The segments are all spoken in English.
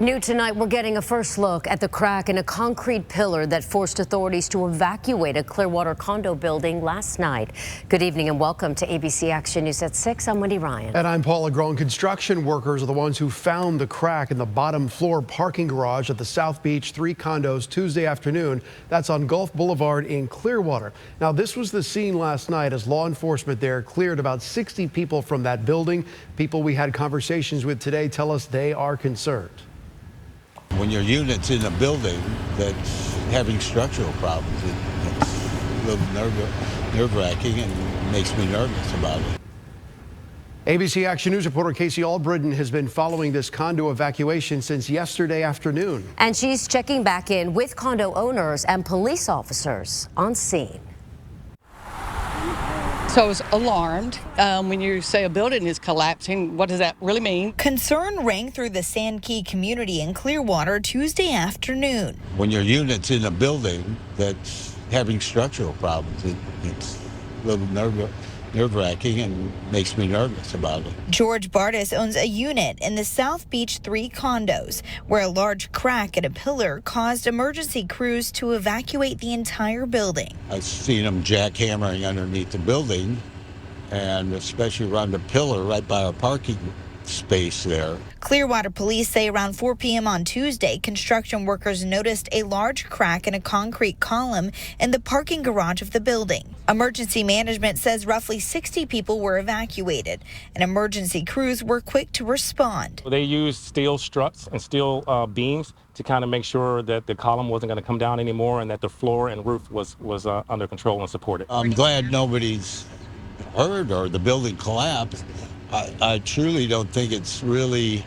New tonight, we're getting a first look at the crack in a concrete pillar that forced authorities to evacuate a Clearwater condo building last night. Good evening and welcome to ABC Action News at 6. I'm Wendy Ryan. And I'm Paula Groen. Construction workers are the ones who found the crack in the bottom floor parking garage at the South Beach 3 condos Tuesday afternoon. That's on Gulf Boulevard in Clearwater. Now, this was the scene last night as law enforcement there cleared about 60 people from that building. People we had conversations with today tell us they are concerned. When your unit's in a building that's having structural problems, it's a little nerve-wracking and makes me nervous about it. ABC Action News reporter Casey Albritton has been following this condo evacuation since yesterday afternoon. And she's checking back in with condo owners and police officers on scene. So I was alarmed. When you say a building is collapsing, what does that really mean? Concern rang through the Sand Key community in Clearwater Tuesday afternoon. When your unit's in a building that's having structural problems, it's a little nerve-wracking and makes me nervous about it. George Bardis owns a unit in the South Beach 3 condos where a large crack in a pillar caused emergency crews to evacuate the entire building. I've seen them jackhammering underneath the building, and especially around the pillar right by our parking space there. Clearwater police say around 4 p.m. on Tuesday, construction workers noticed a large crack in a concrete column in the parking garage of the building. Emergency management says roughly 60 people were evacuated, and emergency crews were quick to respond. They used steel struts and steel beams to kind of make sure that the column wasn't going to come down anymore and that the floor and roof was under control and supported. I'm glad nobody's hurt or the building collapsed. I truly don't think it's really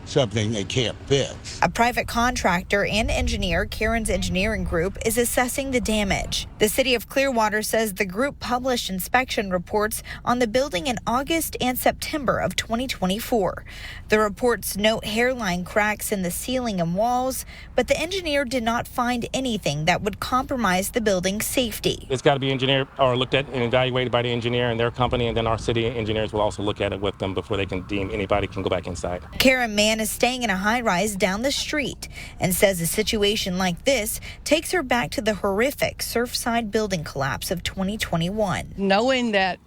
something they can't fix. A private contractor and engineer, Karen's Engineering Group, is assessing the damage. The city of Clearwater says the group published inspection reports on the building in August and September of 2024. The reports note hairline cracks in the ceiling and walls, but the engineer did not find anything that would compromise the building's safety. It's got to be engineered or looked at and evaluated by the engineer and their company, and then our city engineers will also look at it with them before they can deem anybody can go back inside. Karen Mann is staying in a high-rise down the street and says a situation like this takes her back to the horrific Surfside building collapse of 2021. Knowing that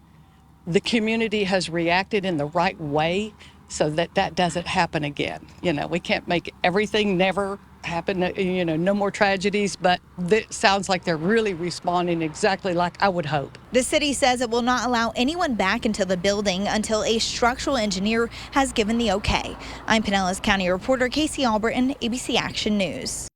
the community has reacted in the right way so that that doesn't happen again. You know, we can't make everything never happen, no more tragedies, but it sounds like they're really responding exactly like I would hope. The city says it will not allow anyone back into the building until a structural engineer has given the okay. I'm Pinellas County reporter Casey Albritton, ABC Action News.